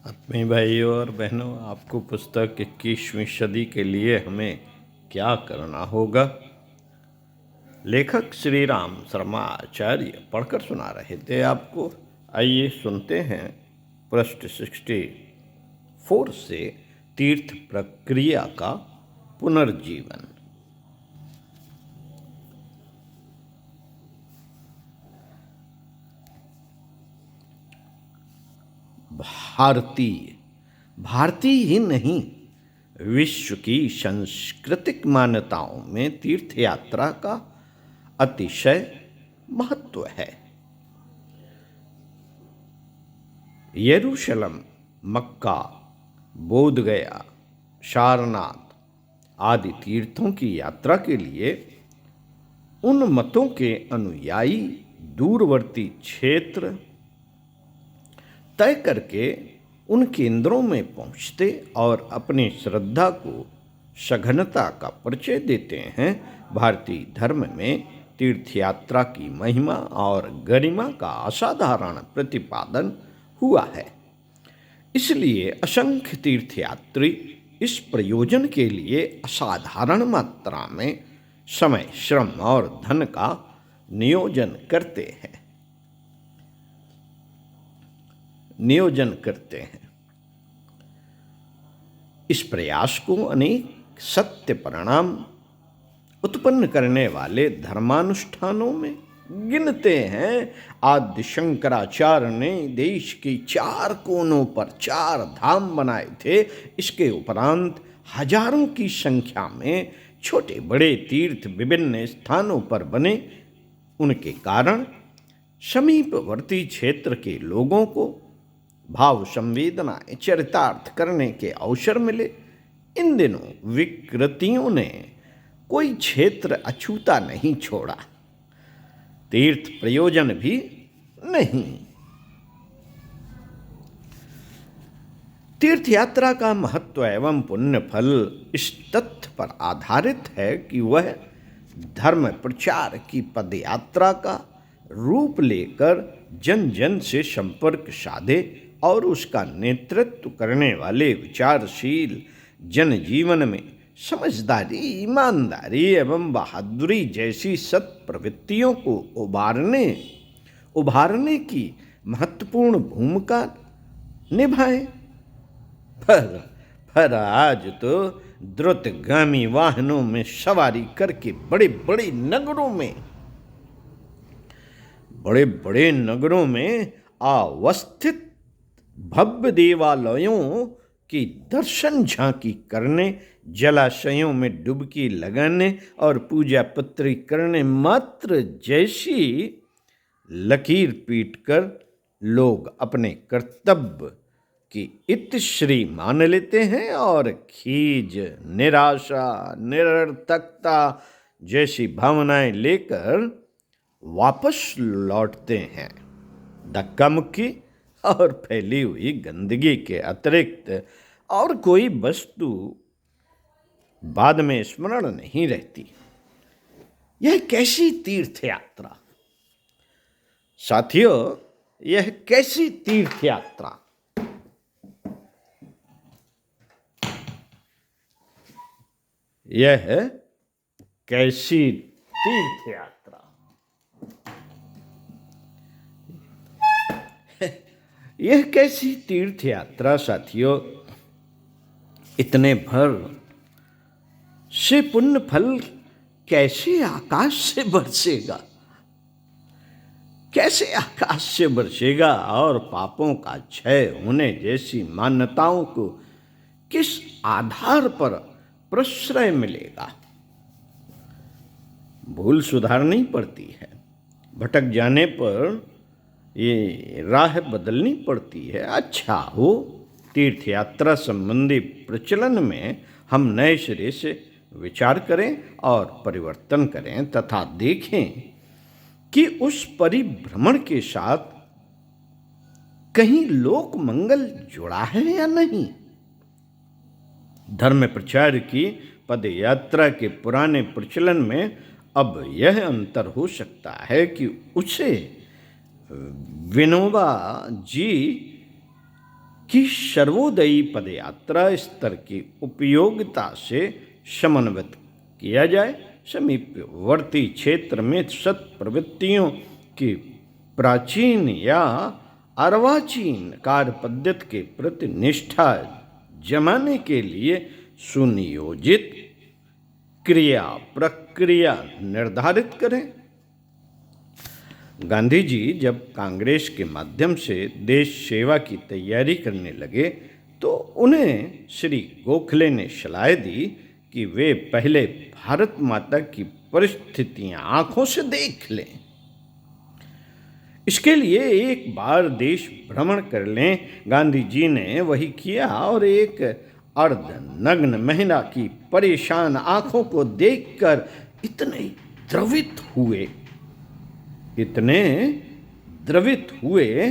आत्मीय भाइयों और बहनों, आपको पुस्तक 21वीं सदी के लिए हमें क्या करना होगा, लेखक श्री राम शर्मा आचार्य पढ़कर सुना रहे थे आपको। आइए सुनते हैं पृष्ठ 64 से तीर्थ प्रक्रिया का पुनर्जीवन। भारतीय ही नहीं, विश्व की सांस्कृतिक मान्यताओं में तीर्थ यात्रा का अतिशय महत्व है। यरूशलेम, मक्का, बोधगया, सारनाथ आदि तीर्थों की यात्रा के लिए उन मतों के अनुयायी दूरवर्ती क्षेत्र तय करके उन केंद्रों में पहुंचते और अपनी श्रद्धा को सघनता का परिचय देते हैं। भारतीय धर्म में तीर्थ यात्रा की महिमा और गरिमा का असाधारण प्रतिपादन हुआ है। इसलिए असंख्य तीर्थयात्री इस प्रयोजन के लिए असाधारण मात्रा में समय, श्रम और धन का नियोजन करते हैं। इस प्रयास को अनेक सत्य परिणाम उत्पन्न करने वाले धर्मानुष्ठानों में गिनते हैं। आदि शंकराचार्य ने देश के 4 कोनों पर 4 धाम बनाए थे। इसके उपरांत हजारों की संख्या में छोटे बड़े तीर्थ विभिन्न स्थानों पर बने। उनके कारण समीपवर्ती क्षेत्र के लोगों को भाव संवेदनाएं चरितार्थ करने के अवसर मिले। इन दिनों विकृतियों ने कोई क्षेत्र अछूता नहीं छोड़ा, तीर्थ प्रयोजन भी नहीं। तीर्थ यात्रा का महत्व एवं पुण्य फल इस तथ्य पर आधारित है कि वह धर्म प्रचार की पदयात्रा का रूप लेकर जन जन से संपर्क साधे और उसका नेतृत्व करने वाले विचारशील जनजीवन में समझदारी, ईमानदारी एवं बहादुरी जैसी सत्प्रवृत्तियों को उभारने की महत्वपूर्ण भूमिका निभाए। पर आज तो द्रुतगामी वाहनों में सवारी करके बड़े बड़े नगरों में अवस्थित भव्य देवालयों की दर्शन झांकी करने, जलाशयों में डुबकी लगाने और पूजा पत्री करने मात्र जैसी लकीर पीटकर लोग अपने कर्तव्य की इतिश्री मान लेते हैं और खीज, निराशा, निरर्थकता जैसी भावनाएं लेकर वापस लौटते हैं। धक्का मुक्की और फैली हुई गंदगी के अतिरिक्त और कोई वस्तु बाद में स्मरण नहीं रहती। यह कैसी तीर्थ यात्रा साथियों, यह कैसी तीर्थ यात्रा। यह कैसी तीर्थ यात्रा। यह कैसी तीर्थ यात्रा साथियों। इतने भर से पुण्य फल कैसे आकाश से बरसेगा, और पापों का क्षय होने जैसी मान्यताओं को किस आधार पर प्रश्रय मिलेगा। भूल सुधारनी पड़ती है, भटक जाने पर ये राह बदलनी पड़ती है। अच्छा हो, तीर्थ यात्रा संबंधी प्रचलन में हम नए सिरे से विचार करें और परिवर्तन करें तथा देखें कि उस परिभ्रमण के साथ कहीं लोक मंगल जुड़ा है या नहीं। धर्म प्रचार की पद यात्रा के पुराने प्रचलन में अब यह अंतर हो सकता है कि उसे विनोबा जी कि सर्वोदयी पदयात्रा स्तर की उपयोगिता से समन्वित किया जाए। समीपवर्ती क्षेत्र में सत प्रवृत्तियों की प्राचीन या अर्वाचीन कार्य पद्धति के प्रति निष्ठा जमाने के लिए सुनियोजित क्रिया प्रक्रिया निर्धारित करें। गांधी जी जब कांग्रेस के माध्यम से देश सेवा की तैयारी करने लगे तो उन्हें श्री गोखले ने सलाह दी कि वे पहले भारत माता की परिस्थितियां आंखों से देख लें। इसके लिए एक बार देश भ्रमण कर लें। गांधी जी ने वही किया और एक अर्धनग्न महिला की परेशान आंखों को देखकर इतने द्रवित हुए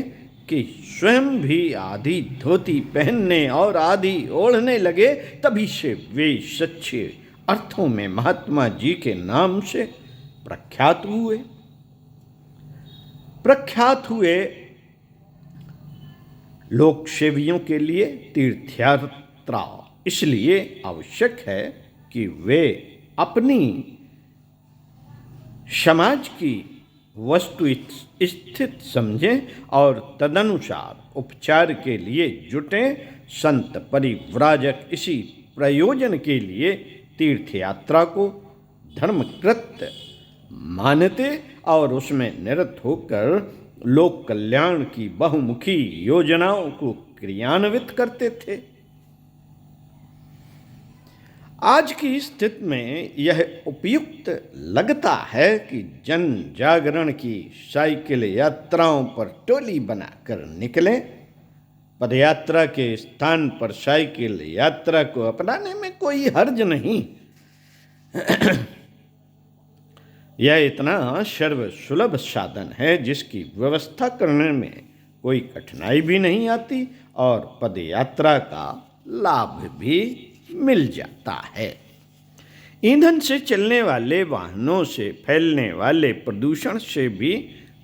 कि स्वयं भी आधी धोती पहनने और आधी ओढ़ने लगे। तभी से वे सच्चे अर्थों में महात्मा जी के नाम से प्रख्यात हुए लोक सेवियों के लिए तीर्थयात्रा इसलिए आवश्यक है कि वे अपनी समाज की वस्तु स्थित समझें और तदनुसार उपचार के लिए जुटें। संत परिव्राजक इसी प्रयोजन के लिए तीर्थयात्रा को धर्मकृत मानते और उसमें निरत होकर लोक कल्याण की बहुमुखी योजनाओं को क्रियान्वित करते थे। आज की स्थिति में यह उपयुक्त लगता है कि जन जागरण की साइकिल यात्राओं पर टोली बनाकर निकलें। पदयात्रा के स्थान पर साइकिल यात्रा को अपनाने में कोई हर्ज नहीं। यह इतना सर्वसुलभ साधन है जिसकी व्यवस्था करने में कोई कठिनाई भी नहीं आती और पदयात्रा का लाभ भी मिल जाता है। ईंधन से चलने वाले वाहनों से फैलने वाले प्रदूषण से भी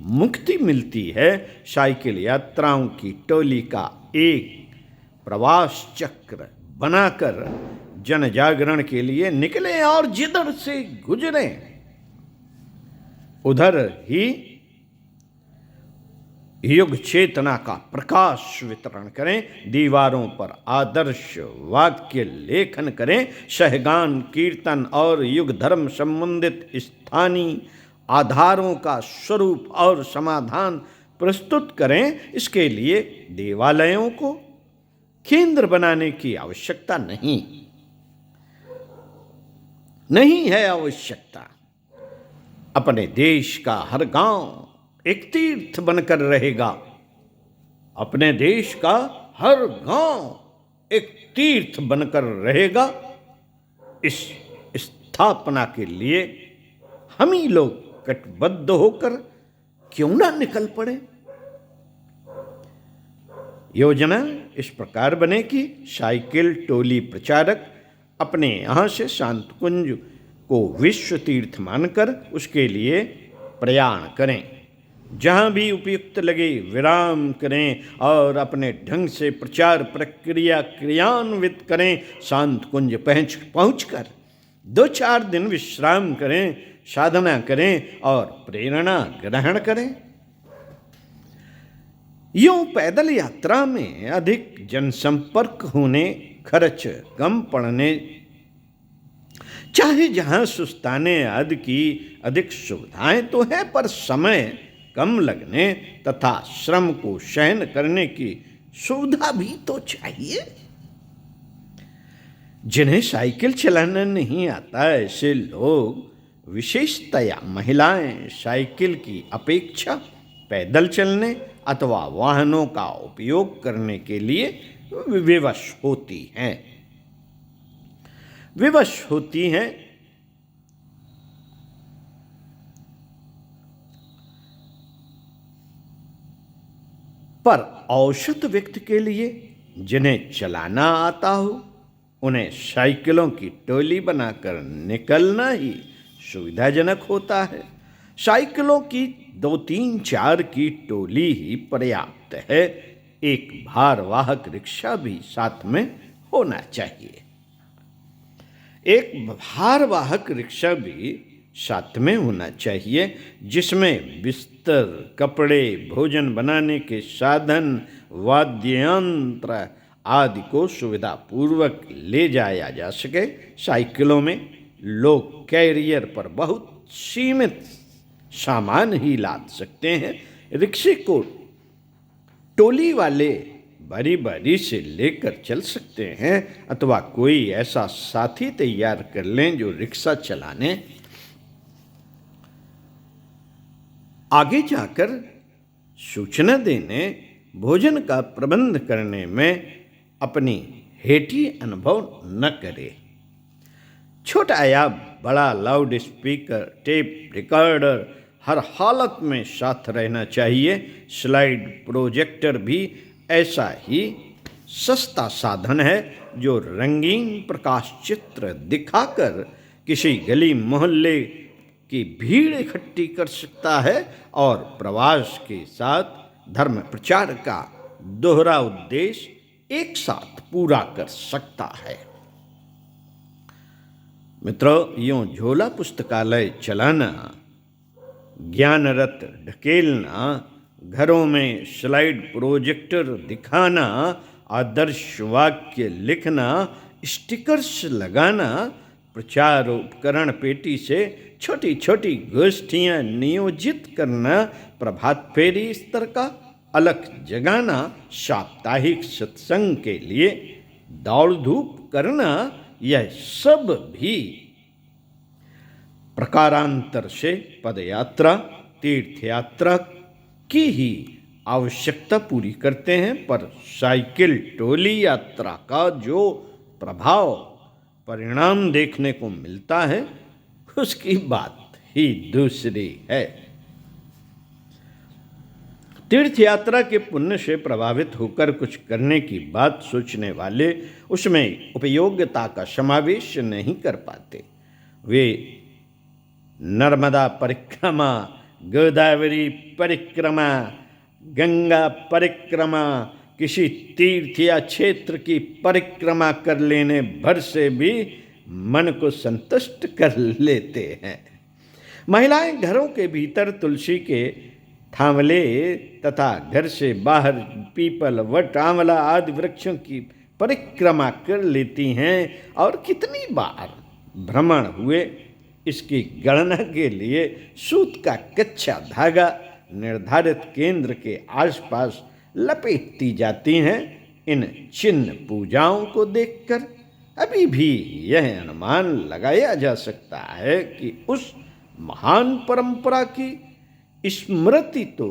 मुक्ति मिलती है। साइकिल यात्राओं की टोली का एक प्रवास चक्र बनाकर जन जागरण के लिए निकलें और जिधर से गुजरें उधर ही युग चेतना का प्रकाश वितरण करें। दीवारों पर आदर्श वाक्य लेखन करें। सहगान कीर्तन और युग धर्म संबंधित स्थानीय आधारों का स्वरूप और समाधान प्रस्तुत करें। इसके लिए देवालयों को केंद्र बनाने की आवश्यकता नहीं है आवश्यकता। अपने देश का हर गांव एक तीर्थ बनकर रहेगा। अपने देश का हर गांव एक तीर्थ बनकर रहेगा। इस स्थापना के लिए हम ही लोग कटिबद्ध होकर क्यों ना निकल पड़े। योजना इस प्रकार बने कि साइकिल टोली प्रचारक अपने यहाँ से शांत कुंज को विश्व तीर्थ मानकर उसके लिए प्रयाण करें। जहाँ भी उपयुक्त लगे विराम करें और अपने ढंग से प्रचार प्रक्रिया क्रियान्वित करें। शांत कुंज पहुँचकर 2-4 दिन विश्राम करें, साधना करें और प्रेरणा ग्रहण करें। यूं पैदल यात्रा में अधिक जनसंपर्क होने, खर्च कम पड़ने, चाहे जहाँ सुस्ताने आदि की अधिक सुविधाएं तो है, पर समय कम लगने तथा श्रम को सहन करने की सुविधा भी तो चाहिए। जिन्हें साइकिल चलाना नहीं आता ऐसे लोग, विशेषतया महिलाएं, साइकिल की अपेक्षा पैदल चलने अथवा वाहनों का उपयोग करने के लिए विवश होती हैं। पर औसत व्यक्ति के लिए जिन्हें चलाना आता हो, उन्हें साइकिलों की टोली बनाकर निकलना ही सुविधाजनक होता है। साइकिलों की 2-3-4 की टोली ही पर्याप्त है। एक भारवाहक रिक्शा भी साथ में होना चाहिए। एक भारवाहक रिक्शा भी साथ में होना चाहिए जिसमें बिस्तर, कपड़े, भोजन बनाने के साधन, वाद्य यंत्र आदि को सुविधापूर्वक ले जाया जा सके। साइकिलों में लोग कैरियर पर बहुत सीमित सामान ही लाद सकते हैं। रिक्शे को टोली वाले बारी बारी से लेकर चल सकते हैं अथवा कोई ऐसा साथी तैयार कर लें जो रिक्शा चलाने आगे जाकर सूचना देने, भोजन का प्रबंध करने में अपनी हेठी अनुभव न करे। छोटा या बड़ा लाउड स्पीकर, टेप रिकॉर्डर हर हालत में साथ रहना चाहिए। स्लाइड प्रोजेक्टर भी ऐसा ही सस्ता साधन है जो रंगीन प्रकाश चित्र दिखाकर किसी गली मोहल्ले की भीड़ इकट्ठी कर सकता है और प्रवास के साथ धर्म प्रचार का दोहरा उद्देश्य एक साथ पूरा कर सकता है। मित्रों, यूं झोला पुस्तकालय चलाना, ज्ञान रथ ढकेलना, घरों में स्लाइड प्रोजेक्टर दिखाना, आदर्श वाक्य लिखना, स्टिकर्स लगाना, प्रचार उपकरण पेटी से छोटी छोटी गोष्ठियाँ नियोजित करना, प्रभात फेरी स्तर का अलख जगाना, साप्ताहिक सत्संग के लिए दौड़ धूप करना, यह सब भी प्रकारांतर से पदयात्रा, तीर्थयात्रा की ही आवश्यकता पूरी करते हैं। पर साइकिल टोली यात्रा का जो प्रभाव परिणाम देखने को मिलता है उसकी बात ही दूसरी है। तीर्थ यात्रा के पुण्य से प्रभावित होकर कुछ करने की बात सोचने वाले उसमें उपयोगिता का समावेश नहीं कर पाते। वे नर्मदा परिक्रमा, गोदावरी परिक्रमा, गंगा परिक्रमा, किसी तीर्थ या क्षेत्र की परिक्रमा कर लेने भर से भी मन को संतुष्ट कर लेते हैं। महिलाएं घरों के भीतर तुलसी के थांवले तथा घर से बाहर पीपल, वट, आंवला आदि वृक्षों की परिक्रमा कर लेती हैं और कितनी बार भ्रमण हुए इसकी गणना के लिए सूत का कच्चा धागा निर्धारित केंद्र के आसपास लपेटती जाती हैं। इन चिन्ह पूजाओं को देखकर अभी भी यह अनुमान लगाया जा सकता है कि उस महान परंपरा की स्मृति तो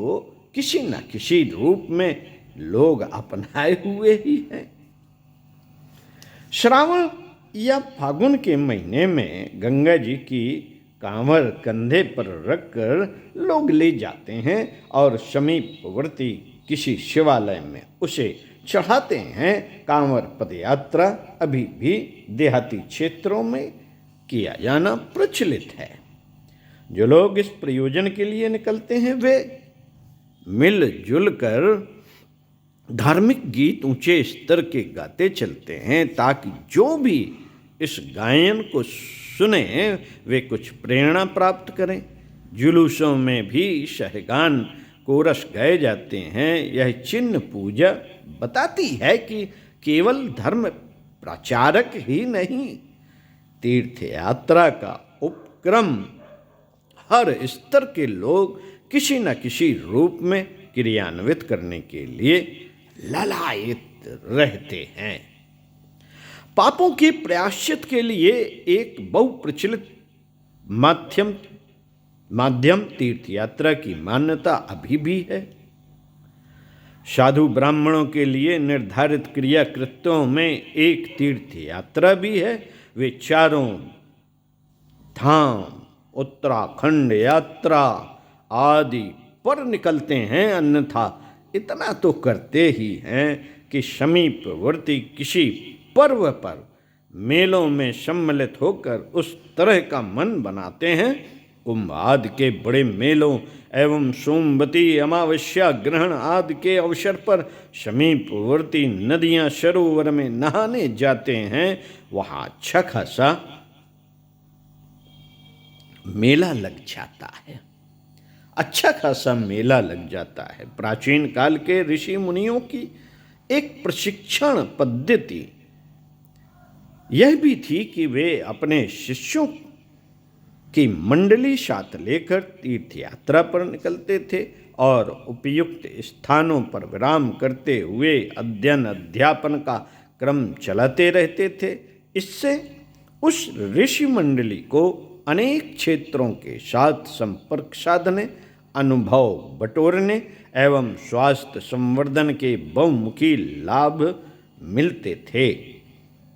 किसी न किसी रूप में लोग अपनाए हुए ही हैं। श्रावण या फागुन के महीने में गंगा जी की कांवर कंधे पर रखकर लोग ले जाते हैं और समीपवर्ती किसी शिवालय में उसे चढ़ाते हैं। कांवर पदयात्रा अभी भी देहाती क्षेत्रों में किया जाना प्रचलित है। जो लोग इस प्रयोजन के लिए निकलते हैं वे मिलजुल कर धार्मिक गीत ऊंचे स्तर के गाते चलते हैं ताकि जो भी इस गायन को सुने वे कुछ प्रेरणा प्राप्त करें। जुलूसों में भी सहगान कोरस गाए जाते हैं। यह चिन्ह पूजा बताती है कि केवल धर्म प्रचारक ही नहीं, तीर्थ यात्रा का उपक्रम हर स्तर के लोग किसी न किसी रूप में क्रियान्वित करने के लिए ललायित रहते हैं। पापों के प्रायश्चित के लिए एक बहुप्रचलित माध्यम तीर्थ यात्रा की मान्यता अभी भी है। साधु ब्राह्मणों के लिए निर्धारित क्रिया कृत्यों में एक तीर्थ यात्रा भी है। वे चारों धाम, उत्तराखंड यात्रा आदि पर निकलते हैं, अन्यथा इतना तो करते ही हैं कि समीपवर्ती किसी पर्व पर मेलों में सम्मिलित होकर उस तरह का मन बनाते हैं। कुंभ आदि के बड़े मेलों एवं सोमवती अमावस्या ग्रहण आदि के अवसर पर समीपवर्ती नदियां सरोवर में नहाने जाते हैं, वहां अच्छा खासा मेला लग जाता है। अच्छा खासा मेला लग जाता है। प्राचीन काल के ऋषि मुनियों की एक प्रशिक्षण पद्धति यह भी थी कि वे अपने शिष्यों की मंडली साथ लेकर तीर्थ यात्रा पर निकलते थे और उपयुक्त स्थानों पर विराम करते हुए अध्ययन अध्यापन का क्रम चलाते रहते थे। इससे उस ऋषि मंडली को अनेक क्षेत्रों के साथ संपर्क साधने, अनुभव बटोरने एवं स्वास्थ्य संवर्धन के बहुमुखी लाभ मिलते थे।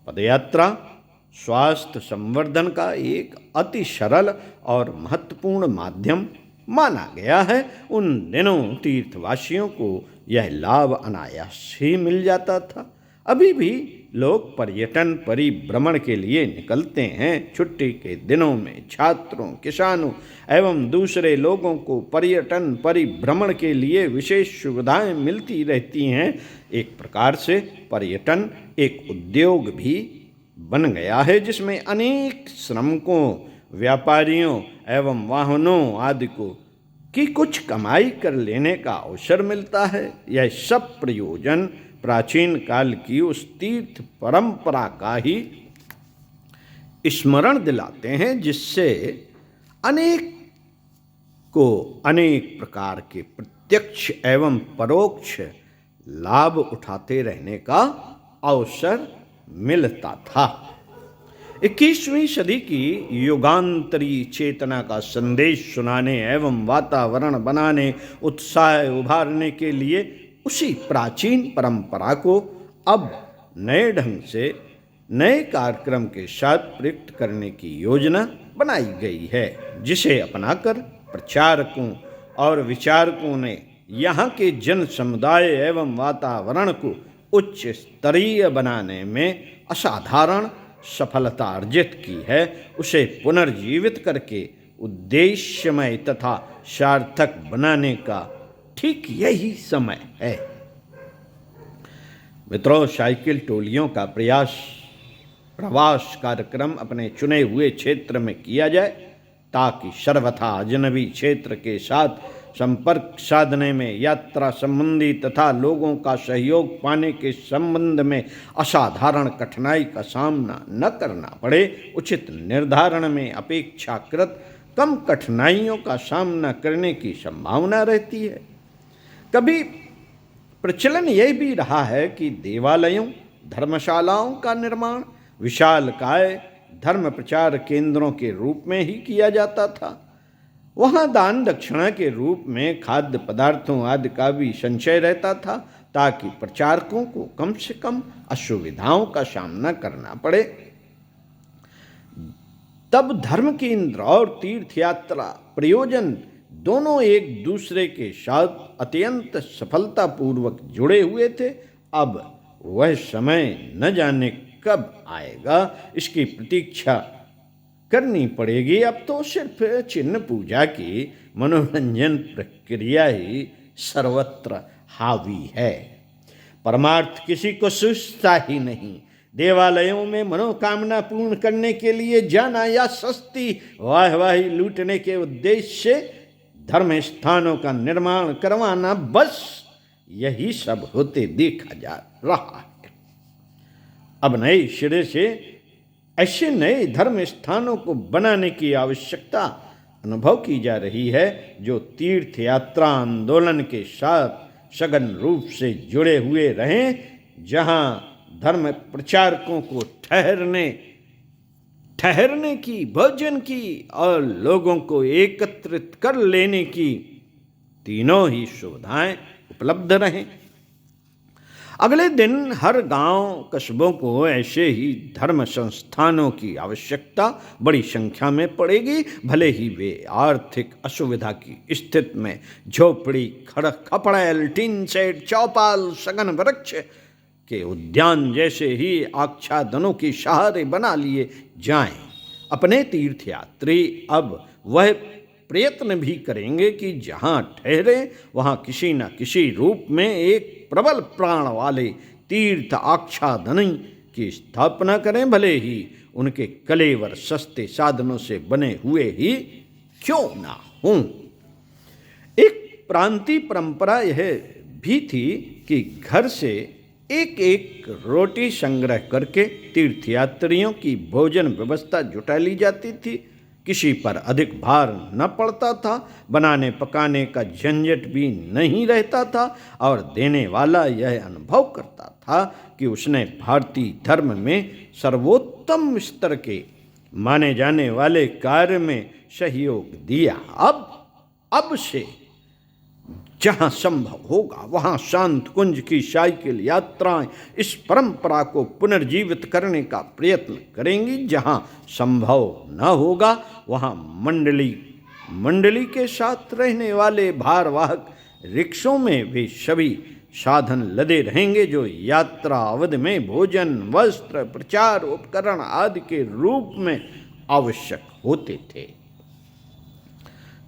पदयात्रा स्वास्थ्य संवर्धन का एक अति सरल और महत्वपूर्ण माध्यम माना गया है। उन दिनों तीर्थवासियों को यह लाभ अनायास ही मिल जाता था। अभी भी लोग पर्यटन परिभ्रमण के लिए निकलते हैं। छुट्टी के दिनों में छात्रों, किसानों एवं दूसरे लोगों को पर्यटन परिभ्रमण के लिए विशेष सुविधाएं मिलती रहती हैं। एक प्रकार से पर्यटन एक उद्योग भी बन गया है, जिसमें अनेक श्रमिकों, व्यापारियों एवं वाहनों आदि को की कुछ कमाई कर लेने का अवसर मिलता है। यह सब प्रयोजन प्राचीन काल की उस तीर्थ परंपरा का ही स्मरण दिलाते हैं, जिससे अनेक को अनेक प्रकार के प्रत्यक्ष एवं परोक्ष लाभ उठाते रहने का अवसर मिलता था। 21वीं सदी की युगांतरी चेतना का संदेश सुनाने एवं वातावरण बनाने, उत्साह उभारने के लिए उसी प्राचीन परंपरा को अब नए ढंग से नए कार्यक्रम के साथ प्रयुक्त करने की योजना बनाई गई है, जिसे अपनाकर प्रचारकों और विचारकों ने यहाँ के जन समुदाय एवं वातावरण को उच्च स्तरीय बनाने में असाधारण सफलता अर्जित की है। उसे पुनर्जीवित करके उद्देश्यमय तथा सार्थक बनाने का ठीक यही समय है। मित्रों, साइकिल टोलियों का प्रवास कार्यक्रम अपने चुने हुए क्षेत्र में किया जाए, ताकि सर्वथा अजनबी क्षेत्र के साथ संपर्क साधने में, यात्रा संबंधी तथा लोगों का सहयोग पाने के संबंध में असाधारण कठिनाई का सामना न करना पड़े। उचित निर्धारण में अपेक्षाकृत कम कठिनाइयों का सामना करने की संभावना रहती है। कभी प्रचलन यह भी रहा है कि देवालयों, धर्मशालाओं का निर्माण विशालकाय धर्म प्रचार केंद्रों के रूप में ही किया जाता था। वहाँ दान दक्षिणा के रूप में खाद्य पदार्थों आदि का भी संचय रहता था, ताकि प्रचारकों को कम से कम असुविधाओं का सामना करना पड़े। तब धर्म केंद्र और तीर्थ यात्रा प्रयोजन दोनों एक दूसरे के साथ अत्यंत सफलतापूर्वक जुड़े हुए थे। अब वह समय न जाने कब आएगा, इसकी प्रतीक्षा करनी पड़ेगी। अब तो सिर्फ चिन्ह पूजा की मनोरंजन प्रक्रिया ही सर्वत्र हावी है। परमार्थ किसी को सूझता ही नहीं। देवालयों में मनोकामना पूर्ण करने के लिए जाना या सस्ती वाहवाही लूटने के उद्देश्य से धर्म स्थानों का निर्माण करवाना, बस यही सब होते देखा जा रहा है। अब नए सिरे से ऐसे नए धर्म स्थानों को बनाने की आवश्यकता अनुभव की जा रही है, जो तीर्थ यात्रा आंदोलन के साथ सघन रूप से जुड़े हुए रहें, जहां धर्म प्रचारकों को ठहरने की, भोजन की और लोगों को एकत्रित कर लेने की तीनों ही सुविधाएं उपलब्ध रहें। अगले दिन हर गांव कस्बों को ऐसे ही धर्म संस्थानों की आवश्यकता बड़ी संख्या में पड़ेगी, भले ही वे आर्थिक असुविधा की स्थिति में झोपड़ी, खपड़ैल, टीन सेट, चौपाल, सघन वृक्ष के उद्यान जैसे ही आच्छादनों की सहारे बना लिए जाएं। अपने तीर्थयात्री अब वह प्रयत्न भी करेंगे कि जहाँ ठहरे वहाँ किसी न किसी रूप में एक प्रबल प्राण वाले तीर्थ आच्छादनी की स्थापना करें, भले ही उनके कलेवर सस्ते साधनों से बने हुए ही क्यों ना हों। एक प्रांतीय परंपरा यह भी थी कि घर से एक एक रोटी संग्रह करके तीर्थयात्रियों की भोजन व्यवस्था जुटा ली जाती थी। किसी पर अधिक भार न पड़ता था, बनाने पकाने का झंझट भी नहीं रहता था और देने वाला यह अनुभव करता था कि उसने भारतीय धर्म में सर्वोत्तम स्तर के माने जाने वाले कार्य में सहयोग दिया। अब से जहाँ संभव होगा वहाँ शांत कुंज की साइकिल यात्राएं इस परंपरा को पुनर्जीवित करने का प्रयत्न करेंगी। जहाँ संभव न होगा वहाँ मंडली के साथ रहने वाले भारवाहक रिक्शों में वे सभी साधन लदे रहेंगे जो यात्रा अवधि में भोजन, वस्त्र, प्रचार उपकरण आदि के रूप में आवश्यक होते थे।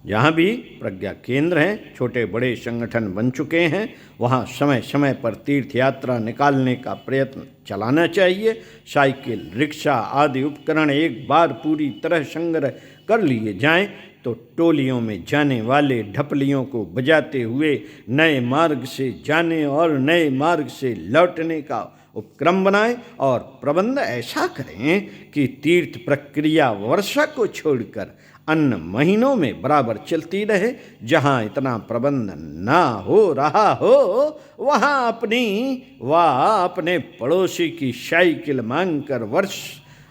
जहाँ भी प्रज्ञा केंद्र हैं, छोटे बड़े संगठन बन चुके हैं, वहाँ समय समय पर तीर्थ यात्रा निकालने का प्रयत्न चलाना चाहिए। साइकिल, रिक्शा आदि उपकरण एक बार पूरी तरह संग्रह कर लिए जाएं तो टोलियों में जाने वाले ढपलियों को बजाते हुए नए मार्ग से जाने और नए मार्ग से लौटने का उपक्रम बनाएं और प्रबंध ऐसा करें कि तीर्थ प्रक्रिया वर्षा को छोड़कर अन्य महीनों में बराबर चलती रहे। जहाँ इतना प्रबंध ना हो रहा हो वहाँ अपने पड़ोसी की साइकिल मांगकर वर्ष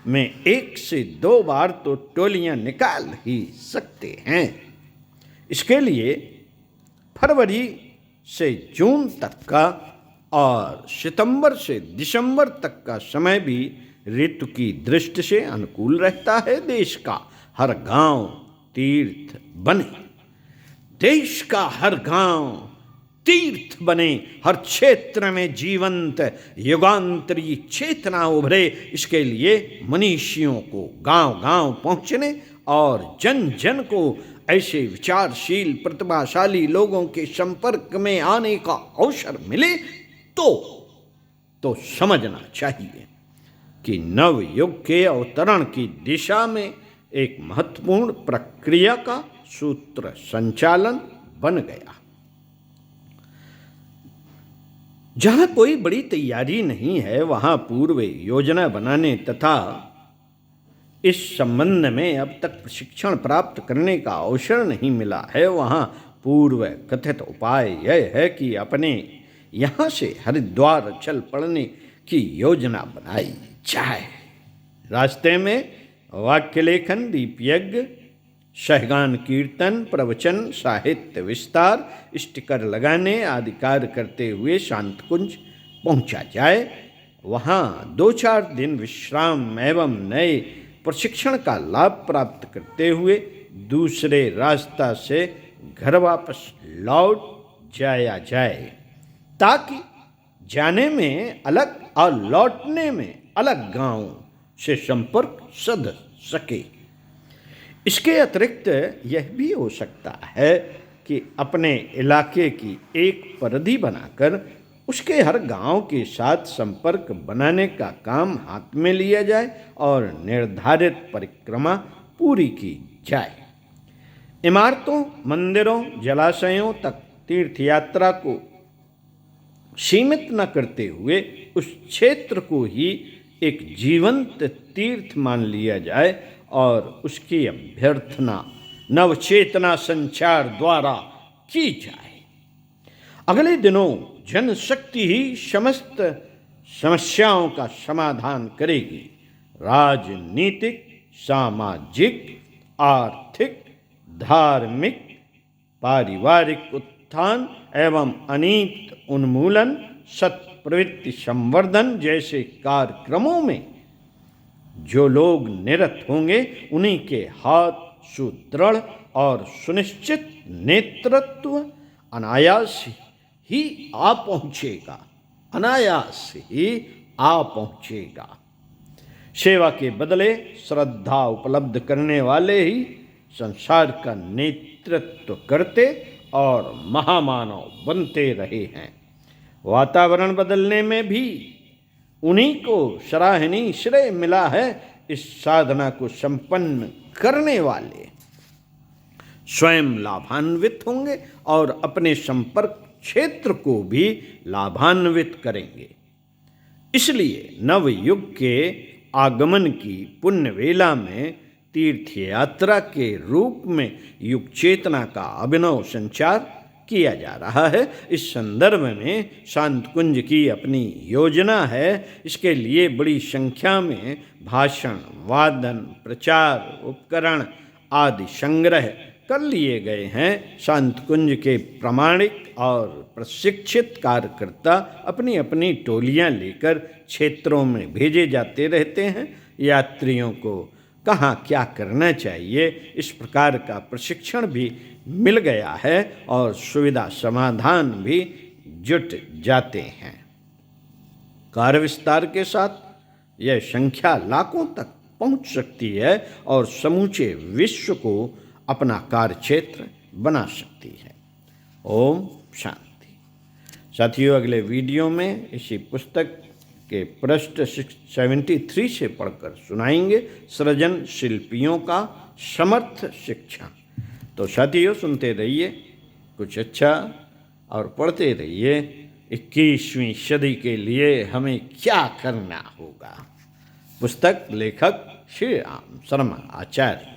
में 1 से 2 बार तो टोलियाँ निकाल ही सकते हैं। इसके लिए फरवरी से जून तक का और सितंबर से दिसंबर तक का समय भी ऋतु की दृष्टि से अनुकूल रहता है। देश का हर गांव तीर्थ बने, देश का हर गांव तीर्थ बने, हर क्षेत्र में जीवंत युगांतरी चेतना उभरे। इसके लिए मनीषियों को गांव गांव पहुंचने और जन जन को ऐसे विचारशील प्रतिभाशाली लोगों के संपर्क में आने का अवसर मिले तो समझना चाहिए कि नव युग के अवतरण की दिशा में एक महत्वपूर्ण प्रक्रिया का सूत्र संचालन बन गया। जहाँ कोई बड़ी तैयारी नहीं है वहाँ पूर्व योजना बनाने तथा इस संबंध में अब तक प्रशिक्षण प्राप्त करने का अवसर नहीं मिला है, वहाँ पूर्व कथित उपाय यह है कि अपने यहाँ से हरिद्वार चल पड़ने की योजना बनाई जाए। रास्ते में वाक्य लेखन, दीप यज्ञ, सहगान कीर्तन, प्रवचन, साहित्य विस्तार, स्टिकर लगाने आदि कार्य करते हुए शांत कुंज पहुंचा जाए। वहाँ 2-4 दिन विश्राम एवं नए प्रशिक्षण का लाभ प्राप्त करते हुए दूसरे रास्ता से घर वापस लौट जाया जाए, ताकि जाने में अलग और लौटने में अलग गांव से संपर्क सध सके। इसके अतिरिक्त यह भी हो सकता है कि अपने इलाके की एक परिधि बनाकर उसके हर गांव के साथ संपर्क बनाने का काम हाथ में लिया जाए और निर्धारित परिक्रमा पूरी की जाए। इमारतों, मंदिरों, जलाशयों तक तीर्थ यात्रा को सीमित न करते हुए उस क्षेत्र को ही एक जीवंत तीर्थ मान लिया जाए और उसकी अभ्यर्थना नवचेतना संचार द्वारा की जाए। अगले दिनों जनशक्ति ही समस्त समस्याओं का समाधान करेगी। राजनीतिक, सामाजिक, आर्थिक, धार्मिक, पारिवारिक उत्थान एवं अनीत उन्मूलन, सत्प्रवृत्ति संवर्धन जैसे कार्यक्रमों में जो लोग निरत होंगे उन्हीं के हाथ सुदृढ़ और सुनिश्चित नेतृत्व अनायास ही आ पहुँचेगा। सेवा के बदले श्रद्धा उपलब्ध करने वाले ही संसार का नेतृत्व करते और महामानव बनते रहे हैं। वातावरण बदलने में भी उन्हीं को सराहनीय श्रेय मिला है। इस साधना को संपन्न करने वाले स्वयं लाभान्वित होंगे और अपने संपर्क क्षेत्र को भी लाभान्वित करेंगे। इसलिए नवयुग के आगमन की पुण्य वेला में तीर्थ यात्रा के रूप में युग चेतना का अभिनव संचार किया जा रहा है। इस संदर्भ में शांत कुंज की अपनी योजना है। इसके लिए बड़ी संख्या में भाषण, वादन, प्रचार उपकरण आदि संग्रह कर लिए गए हैं। शांत कुंज के प्रामाणिक और प्रशिक्षित कार्यकर्ता अपनी अपनी टोलियां लेकर क्षेत्रों में भेजे जाते रहते हैं। यात्रियों को कहाँ क्या करना चाहिए इस प्रकार का प्रशिक्षण भी मिल गया है और सुविधा समाधान भी जुट जाते हैं। कार्य विस्तार के साथ यह संख्या लाखों तक पहुंच सकती है और समूचे विश्व को अपना कार्य क्षेत्र बना सकती है। ओम शांति। साथियों, अगले वीडियो में इसी पुस्तक के पृष्ठ 73 से पढ़कर सुनाएंगे सृजन शिल्पियों का समर्थ शिक्षण। तो साथियों, सुनते रहिए कुछ अच्छा और पढ़ते रहिए 21वीं सदी के लिए हमें क्या करना होगा। पुस्तक लेखक श्री राम शर्मा आचार्य।